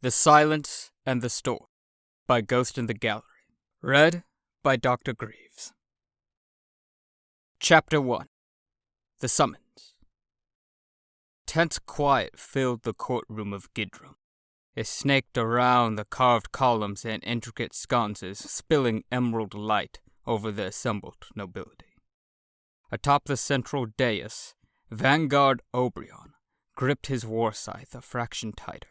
The Silence and the Storm by GhostintheGallery. Read by Dr. Grieves. Chapter 1. The Summons. Tense quiet filled the courtroom of Gidrum. It snaked around the carved columns and intricate sconces, spilling emerald light over the assembled nobility. Atop the central dais, Vanguard Obrion gripped his war scythe a fraction tighter.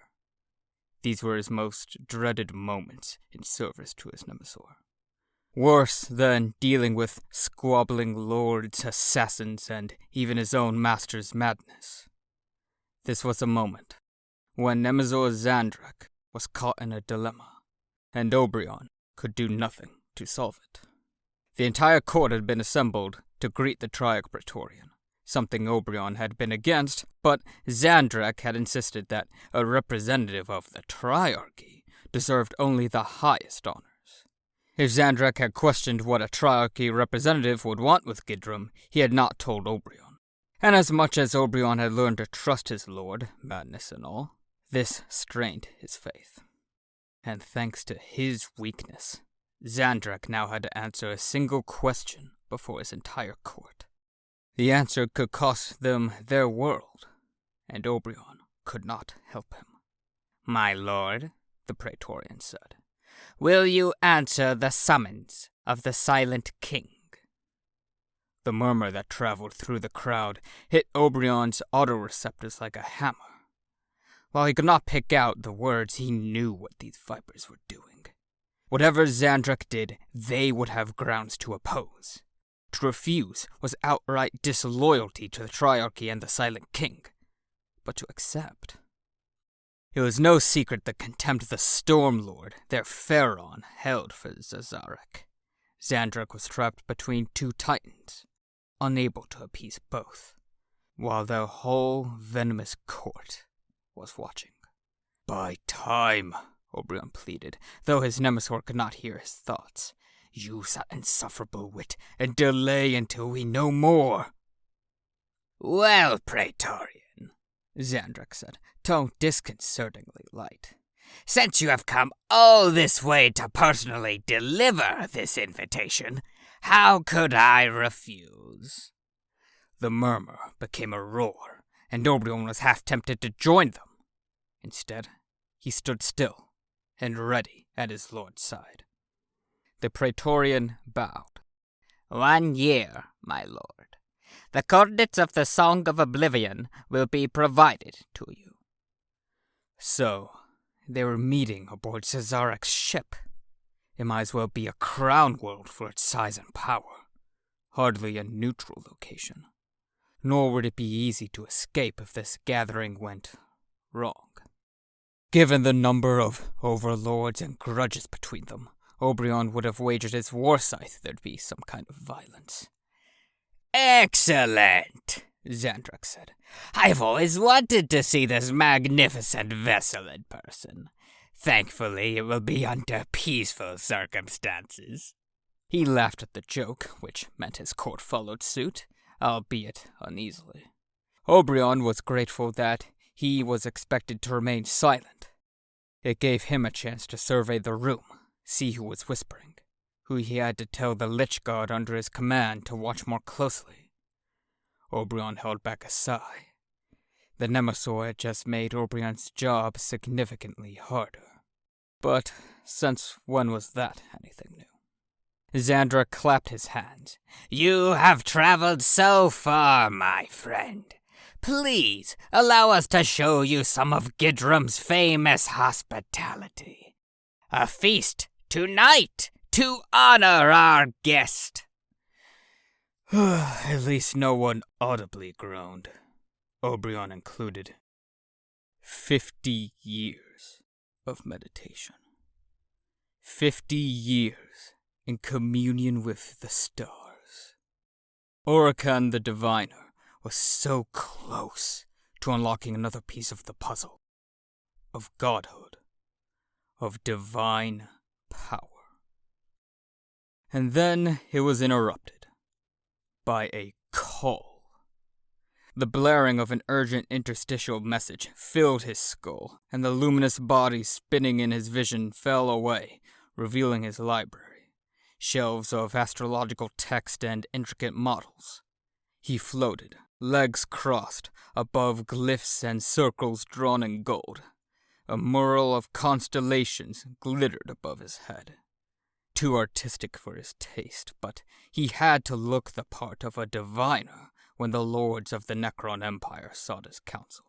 These were his most dreaded moments in service to his Nemesor. Worse than dealing with squabbling lords, assassins, and even his own master's madness. This was a moment when Nemesor Zandrak was caught in a dilemma, and Obrion could do nothing to solve it. The entire court had been assembled to greet the Triarch Praetorian, something Obrion had been against, but Zandrak had insisted that a representative of the Triarchy deserved only the highest honors. If Zandrak had questioned what a Triarchy representative would want with Gidrum, he had not told Obrion. And as much as Obrion had learned to trust his lord, madness and all, this strained his faith. And thanks to his weakness, Zandrak now had to answer a single question before his entire court. The answer could cost them their world, and Obrion could not help him. "My lord," the Praetorian said, "will you answer the summons of the Silent King?" The murmur that traveled through the crowd hit Obrion's autoreceptors like a hammer. While he could not pick out the words, he knew what these vipers were doing. Whatever Zandrak did, they would have grounds to oppose. To refuse was outright disloyalty to the Triarchy and the Silent King. But to accept... It was no secret the contempt the Stormlord, their Pharaon, held for Zazarek. Zandrak was trapped between two titans, unable to appease both, while the whole venomous court was watching. "By time," Obrion pleaded, though his Nemesor could not hear his thoughts. "Use that insufferable wit and delay until we know more." "Well, Praetorian," Zandrak said, tone disconcertingly light, "since you have come all this way to personally deliver this invitation, how could I refuse?" The murmur became a roar, and Obrion was half tempted to join them. Instead, he stood still and ready at his lord's side. The Praetorian bowed. 1 year, my lord. The coordinates of the Song of Oblivion will be provided to you. So, they were meeting aboard Cesarek's ship. It might as well be a crown world for its size and power. Hardly a neutral location. Nor would it be easy to escape if this gathering went wrong. Given the number of overlords and grudges between them, Obrion would have wagered his war scythe there'd be some kind of violence. "Excellent," Zandrak said. "I've always wanted to see this magnificent vessel in person. Thankfully, it will be under peaceful circumstances." He laughed at the joke, which meant his court followed suit, albeit uneasily. Obrion was grateful that he was expected to remain silent. It gave him a chance to survey the room, see who was whispering, who he had to tell the Lich Guard under his command to watch more closely. Obrion held back a sigh. The Nemesor had just made Obrion's job significantly harder. But since when was that anything new? Zandrak clapped his hands. "You have traveled so far, my friend. Please allow us to show you some of Gidrum's famous hospitality. A feast tonight to honor our guest." At least no one audibly groaned, Obrion included. 50 years of meditation. 50 years in communion with the stars. Orakan the Diviner was so close to unlocking another piece of the puzzle. Of godhood. Of divine power. And then it was interrupted by a call. The blaring of an urgent interstitial message filled his skull, and the luminous body spinning in his vision fell away, revealing his library, shelves of astrological text and intricate models. He floated, legs crossed, above glyphs and circles drawn in gold. A mural of constellations glittered above his head. Too artistic for his taste, but he had to look the part of a diviner when the lords of the Necron Empire sought his counsel.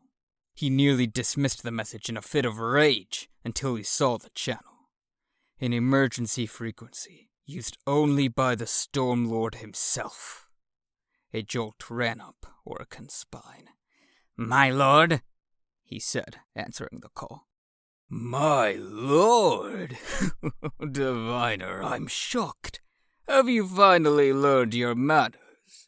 He nearly dismissed the message in a fit of rage until he saw the channel. An emergency frequency used only by the Stormlord himself. A jolt ran up Orkan's spine. "My lord," he said, answering the call. "My lord? Diviner, I'm shocked. Have you finally learned your manners?"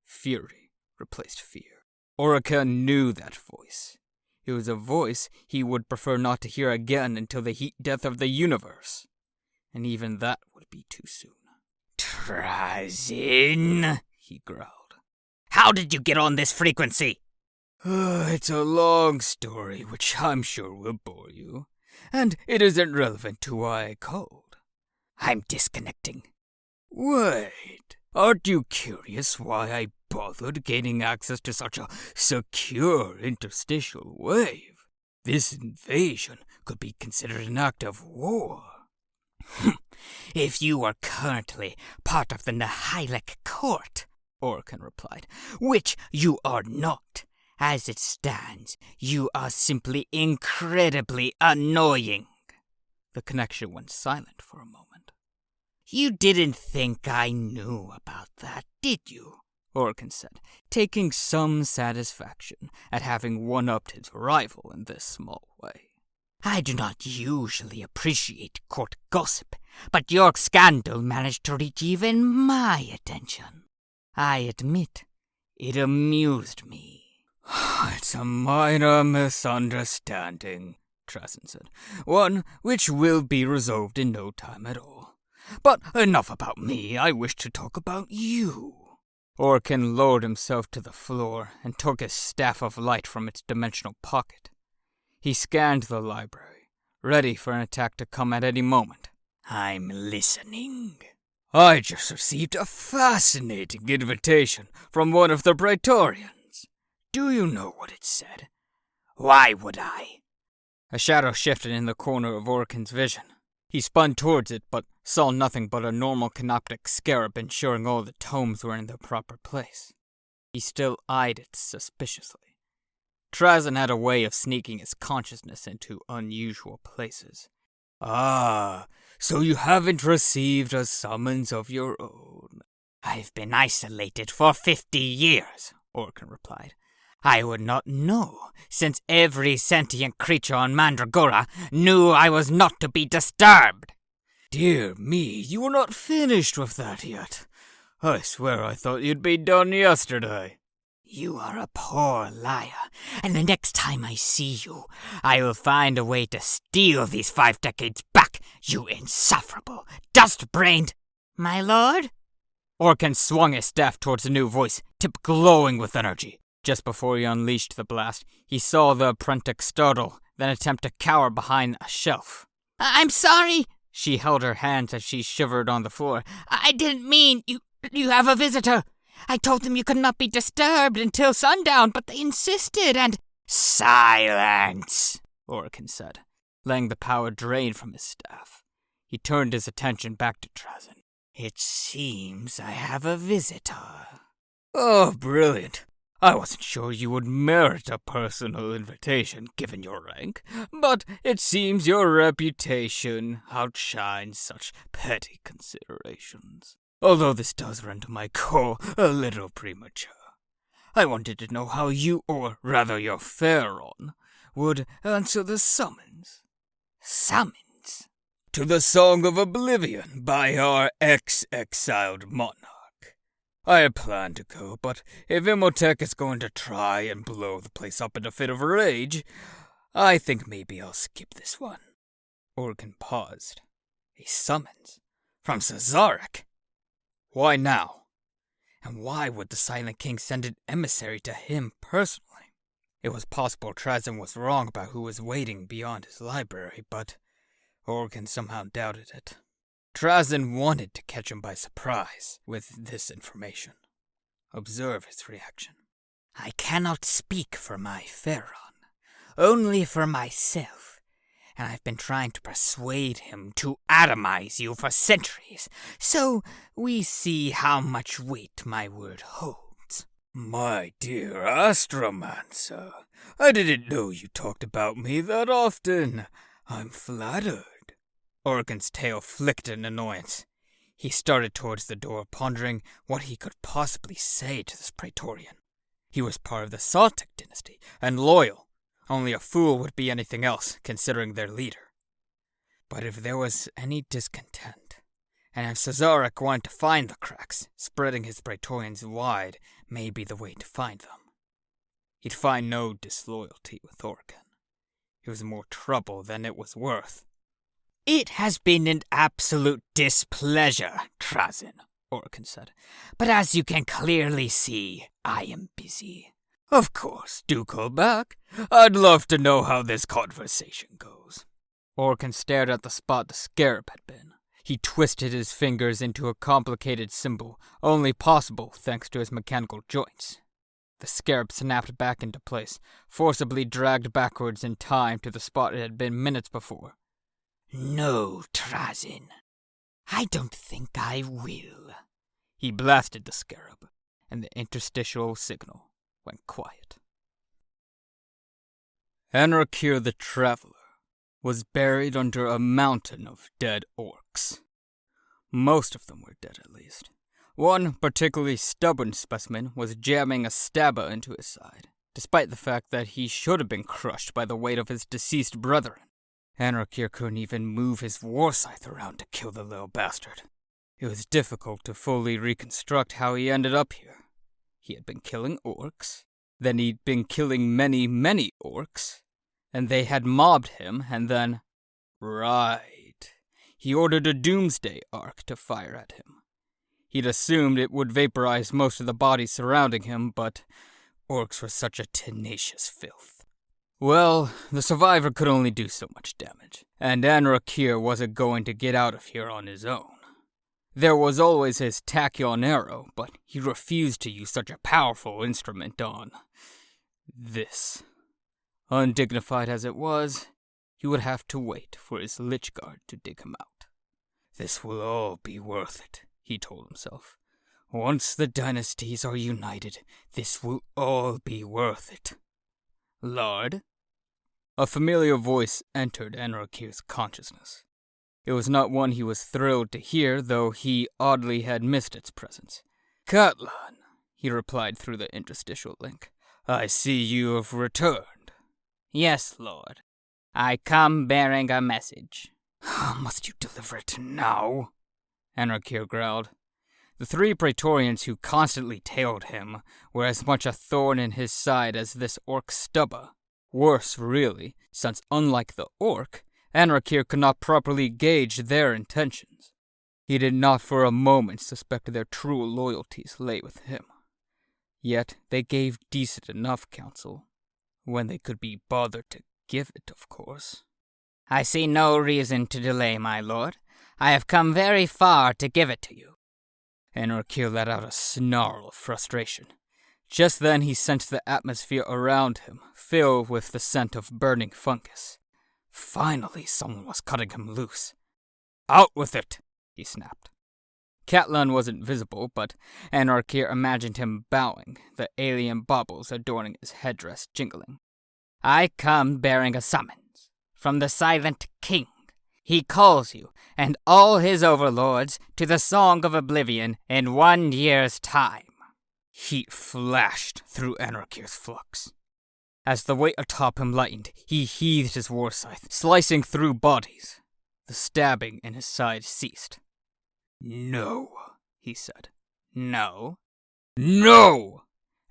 Fury replaced fear. Orkan knew that voice. It was a voice he would prefer not to hear again until the heat death of the universe. And even that would be too soon. "Trazin," he growled. "How did you get on this frequency?" It's a long story, which I'm sure will bore you. And it isn't relevant to why I called. I'm disconnecting. Wait, aren't you curious why I bothered gaining access to such a secure interstitial wave? This invasion could be considered an act of war. If you are currently part of the Nihilek court, Orkan replied, which you are not. As it stands, you are simply incredibly annoying. The connection went silent for a moment. You didn't think I knew about that, did you? Orkan said, taking some satisfaction at having one-upped his rival in this small way. I do not usually appreciate court gossip, but your scandal managed to reach even my attention. I admit, it amused me. It's a minor misunderstanding, Trazin said. One which will be resolved in no time at all. But enough about me, I wish to talk about you. Orkan lowered himself to the floor and took his staff of light from its dimensional pocket. He scanned the library, ready for an attack to come at any moment. I'm listening. I just received a fascinating invitation from one of the Praetorians. Do you know what it said? Why would I? A shadow shifted in the corner of Orkan's vision. He spun towards it, but saw nothing but a normal canoptic scarab ensuring all the tomes were in their proper place. He still eyed it suspiciously. Trazin had a way of sneaking his consciousness into unusual places. Ah, so you haven't received a summons of your own. I've been isolated for 50 years, Orkan replied. I would not know, since every sentient creature on Mandragora knew I was not to be disturbed. Dear me, you are not finished with that yet. I swear I thought you'd be done yesterday. You are a poor liar, and the next time I see you, I will find a way to steal these 5 decades back, you insufferable, dust-brained... My lord? Orkan swung his staff towards the new voice, tip glowing with energy. Just before he unleashed the blast, he saw the apprentice startle, then attempt to cower behind a shelf. I'm sorry! She held her hands as she shivered on the floor. I didn't mean... You have a visitor. I told them you could not be disturbed until sundown, but they insisted and... Silence! Orkan said, letting the power drain from his staff. He turned his attention back to Trazin. It seems I have a visitor. Oh, brilliant. I wasn't sure you would merit a personal invitation, given your rank, but it seems your reputation outshines such petty considerations. Although this does render my call a little premature. I wanted to know how you, or rather your Pharaon, would answer the summons. Summons? To the Song of Oblivion by our ex-exiled monarch. I had planned to go, but if Imhotep is going to try and blow the place up in a fit of rage, I think maybe I'll skip this one. Orkan paused. A summons? From Cesarek? Why now? And why would the Silent King send an emissary to him personally? It was possible Trazyn was wrong about who was waiting beyond his library, but Orkin somehow doubted it. Trazyn wanted to catch him by surprise with this information. Observe his reaction. I cannot speak for my Pharaon, only for myself, and I've been trying to persuade him to atomize you for centuries, so we see how much weight my word holds. My dear Astromancer, I didn't know you talked about me that often. I'm flattered. Orkin's tail flicked in annoyance. He started towards the door, pondering what he could possibly say to this Praetorian. He was part of the Saltic dynasty, and loyal. Only a fool would be anything else, considering their leader. But if there was any discontent, and if Cesaric wanted to find the cracks, spreading his Praetorians wide may be the way to find them. He'd find no disloyalty with Orkin. It was more trouble than it was worth. It has been an absolute displeasure, Trazyn, Orkin said. But as you can clearly see, I am busy. Of course, do call back. I'd love to know how this conversation goes. Orkin stared at the spot the scarab had been. He twisted his fingers into a complicated symbol, only possible thanks to his mechanical joints. The scarab snapped back into place, forcibly dragged backwards in time to the spot it had been minutes before. No, Trazyn. I don't think I will. He blasted the scarab, and the interstitial signal went quiet. Anrakir the Traveler was buried under a mountain of dead orcs. Most of them were dead, at least. One particularly stubborn specimen was jamming a stabber into his side, despite the fact that he should have been crushed by the weight of his deceased brethren. Anrakir couldn't even move his war scythe around to kill the little bastard. It was difficult to fully reconstruct how he ended up here. He had been killing orcs, then he'd been killing many, many orcs, and they had mobbed him, and then... Right. He ordered a doomsday arc to fire at him. He'd assumed it would vaporize most of the bodies surrounding him, but orcs were such a tenacious filth. Well, the survivor could only do so much damage, and Anrakir wasn't going to get out of here on his own. There was always his tachyon arrow, but he refused to use such a powerful instrument on this. Undignified as it was, he would have to wait for his Lich Guard to dig him out. This will all be worth it, he told himself. Once the dynasties are united, this will all be worth it. Lord? A familiar voice entered Anrakir's consciousness. It was not one he was thrilled to hear, though he oddly had missed its presence. Katlan, he replied through the interstitial link. I see you have returned. Yes, Lord. I come bearing a message. Must you deliver it now? Anrakir growled. The three Praetorians who constantly tailed him were as much a thorn in his side as this orc stubber. Worse, really, since unlike the orc, Anrakir could not properly gauge their intentions. He did not for a moment suspect their true loyalties lay with him. Yet they gave decent enough counsel, when they could be bothered to give it, of course. I see no reason to delay, my lord. I have come very far to give it to you. Anrakir let out a snarl of frustration. Just then he sensed the atmosphere around him fill with the scent of burning fungus. Finally someone was cutting him loose. Out with it, he snapped. Katlan wasn't visible, but Anrakir imagined him bowing, the alien baubles adorning his headdress jingling. I come bearing a summons from the Silent King. He calls you and all his overlords to the Song of Oblivion in 1 year's time. Heat flashed through Anrakir's flux. As the weight atop him lightened, he heaved his war scythe, slicing through bodies. The stabbing in his side ceased. No, he said. No. No!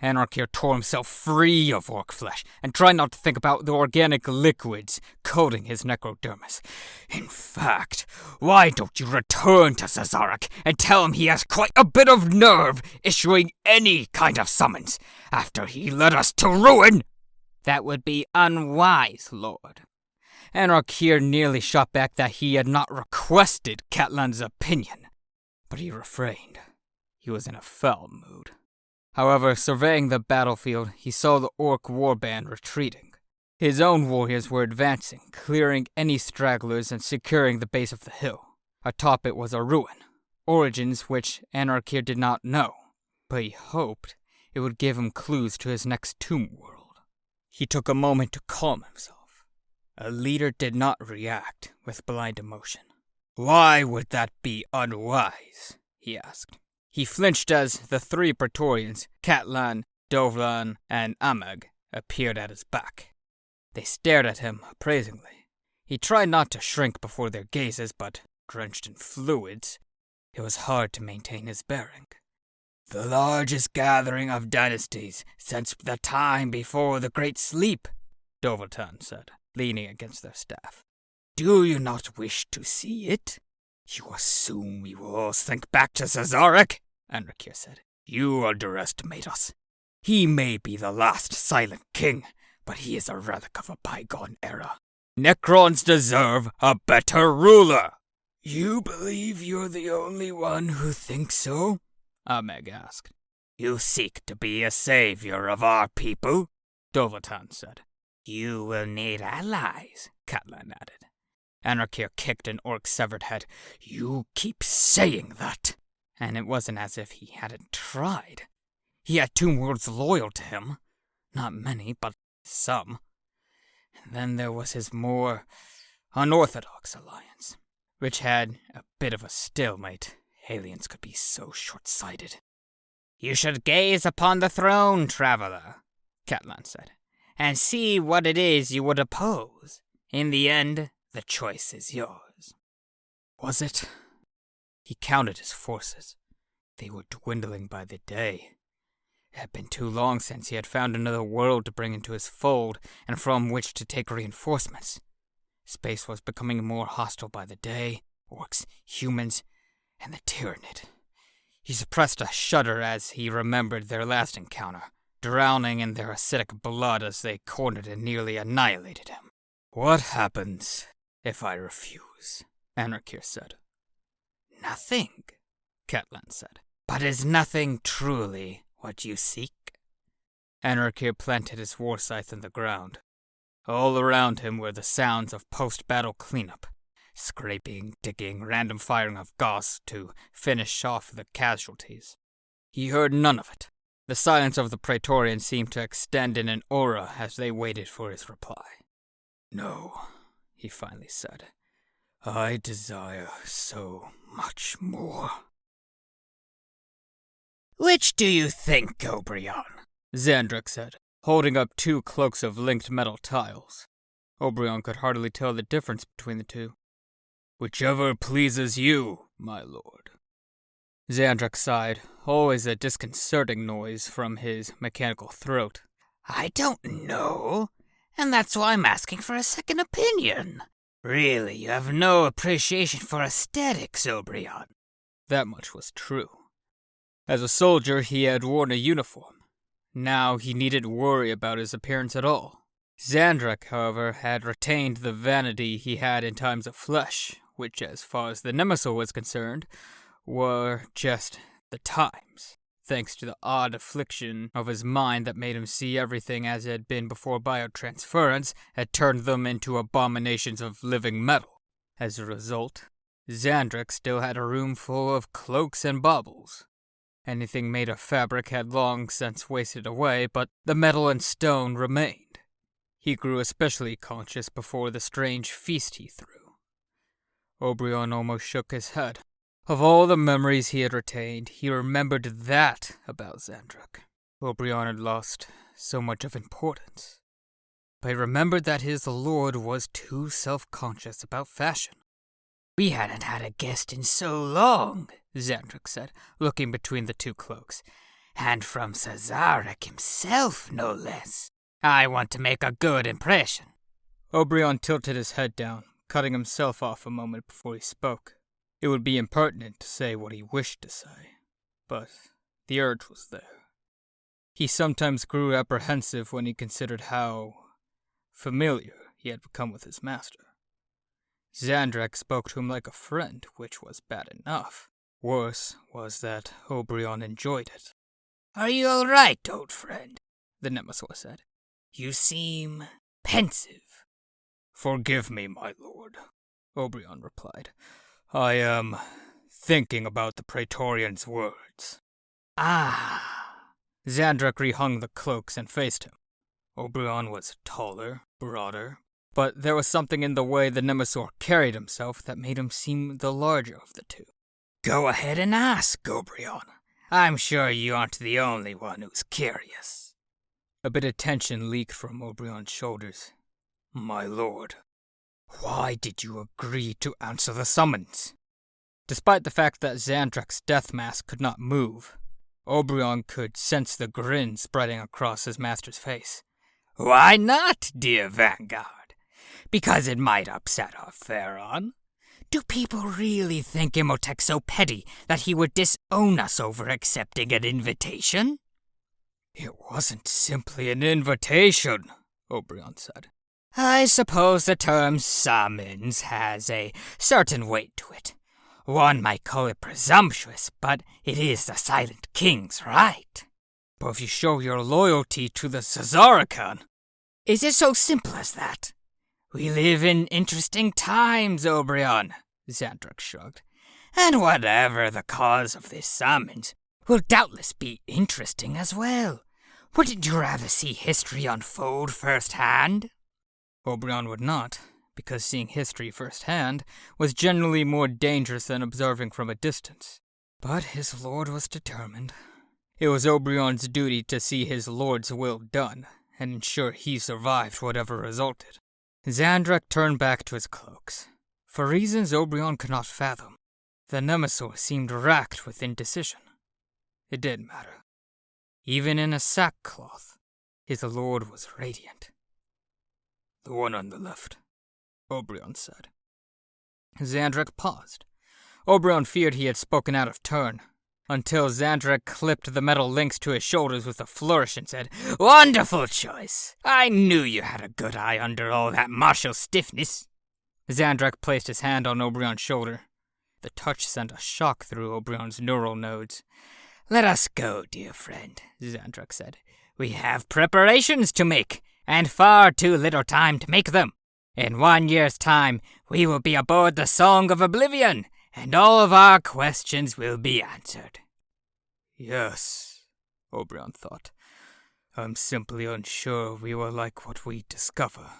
Anarkir tore himself free of orc flesh and tried not to think about the organic liquids coating his necrodermis. In fact, why don't you return to Zazarak and tell him he has quite a bit of nerve issuing any kind of summons after he led us to ruin? That would be unwise, Lord. Anarkir nearly shot back that he had not requested Catlan's opinion, but he refrained. He was in a foul mood. However, surveying the battlefield, he saw the orc warband retreating. His own warriors were advancing, clearing any stragglers and securing the base of the hill. Atop it was a ruin, origins which Anarkir did not know, but he hoped it would give him clues to his next tomb world. He took a moment to calm himself. A leader did not react with blind emotion. Why would that be unwise? He asked. He flinched as the three Praetorians, Catlan, Dovlan, and Amag, appeared at his back. They stared at him appraisingly. He tried not to shrink before their gazes, but, drenched in fluids, it was hard to maintain his bearing. The largest gathering of dynasties since the time before the Great Sleep, Dovatan said, leaning against their staff. Do you not wish to see it? You assume we will all sink back to Zazarak? Anarkir said. You underestimate us. He may be the last silent king, but he is a relic of a bygone era. Necrons deserve a better ruler. You believe you're the only one who thinks so? Ameg asked. You seek to be a savior of our people? Dovatan said. You will need allies, Catlan added. Anarkir kicked an orc's severed head. You keep saying that. And it wasn't as if he hadn't tried. He had tomb worlds loyal to him. Not many, but some. And then there was his more unorthodox alliance, which had a bit of a stalemate. Aliens could be so short-sighted. You should gaze upon the throne, traveler, Catlan said, and see what it is you would oppose. In the end, the choice is yours. Was it? He counted his forces. They were dwindling by the day. It had been too long since he had found another world to bring into his fold and from which to take reinforcements. Space was becoming more hostile by the day. Orcs, humans, and the Tyrannid. He suppressed a shudder as he remembered their last encounter, drowning in their acidic blood as they cornered and nearly annihilated him. What happens if I refuse? Anarkir said. Nothing, Catlan said. But is nothing truly what you seek? Anarkir planted his war scythe in the ground. All around him were the sounds of post-battle cleanup. Scraping, digging, random firing of gauss to finish off the casualties. He heard none of it. The silence of the Praetorians seemed to extend in an aura as they waited for his reply. No, he finally said. I desire so much more. Which do you think, Obrion? Xandrik said, holding up two cloaks of linked metal tiles. Obrion could hardly tell the difference between the two. Whichever pleases you, my lord. Xandrik sighed, always a disconcerting noise from his mechanical throat. I don't know, and that's why I'm asking for a second opinion. Really, you have no appreciation for aesthetics, Obrion. That much was true. As a soldier, he had worn a uniform. Now he needn't worry about his appearance at all. Xandrik, however, had retained the vanity he had in times of flesh, which, as far as the Nemesis was concerned, were just the times, thanks to the odd affliction of his mind that made him see everything as it had been before biotransference had turned them into abominations of living metal. As a result, Xandrik still had a room full of cloaks and baubles. Anything made of fabric had long since wasted away, but the metal and stone remained. He grew especially conscious before the strange feast he threw. Obrion almost shook his head. Of all the memories he had retained, he remembered that about Xandrik. Obrion had lost so much of importance. But he remembered that his lord was too self-conscious about fashion. We hadn't had a guest in so long, Xandrik said, looking between the two cloaks. And from Cesarek himself, no less. I want to make a good impression. Oberon tilted his head down, cutting himself off a moment before he spoke. It would be impertinent to say what he wished to say, but the urge was there. He sometimes grew apprehensive when he considered how familiar he had become with his master. Xandrak spoke to him like a friend, which was bad enough. Worse was that Oberon enjoyed it. Are you all right, old friend? The Nemesis said. You seem pensive. Forgive me, my lord, Oberon replied. I am thinking about the Praetorian's words. Ah. Xandrak rehung the cloaks and faced him. Oberon was taller, broader, but there was something in the way the Nemesis carried himself that made him seem the larger of the two. Go ahead and ask, Oberon. I'm sure you aren't the only one who's curious. A bit of tension leaked from Oberon's shoulders. My lord, why did you agree to answer the summons? Despite the fact that Xandrak's death mask could not move, Oberon could sense the grin spreading across his master's face. Why not, dear Vanguard? Because it might upset our Pharaon. Do people really think Imhotep's so petty that he would disown us over accepting an invitation? It wasn't simply an invitation, Oberon said. I suppose the term summons has a certain weight to it. One might call it presumptuous, but it is the Silent King's right. But if you show your loyalty to the Caesarican... Is it so simple as that? We live in interesting times, Oberon, Xandrak shrugged. And whatever the cause of this summons will doubtless be interesting as well. Wouldn't you rather see history unfold firsthand? Oberon would not, because seeing history firsthand was generally more dangerous than observing from a distance. But his lord was determined. It was Oberon's duty to see his lord's will done, and ensure he survived whatever resulted. Xandrak turned back to his cloaks. For reasons Oberon could not fathom, the Nemesis seemed racked with indecision. It didn't matter. Even in a sackcloth, his lord was radiant. The one on the left, Oberon said. Xandrak paused. Oberon feared he had spoken out of turn, until Xandrak clipped the metal links to his shoulders with a flourish and said, Wonderful choice! I knew you had a good eye under all that martial stiffness. Xandrak placed his hand on Oberon's shoulder. The touch sent a shock through Oberon's neural nodes. Let us go, dear friend, Xandrak said. We have preparations to make, and far too little time to make them. In 1 year's time, we will be aboard the Song of Oblivion, and all of our questions will be answered. Yes, Oberon thought. I'm simply unsure we will like what we discover.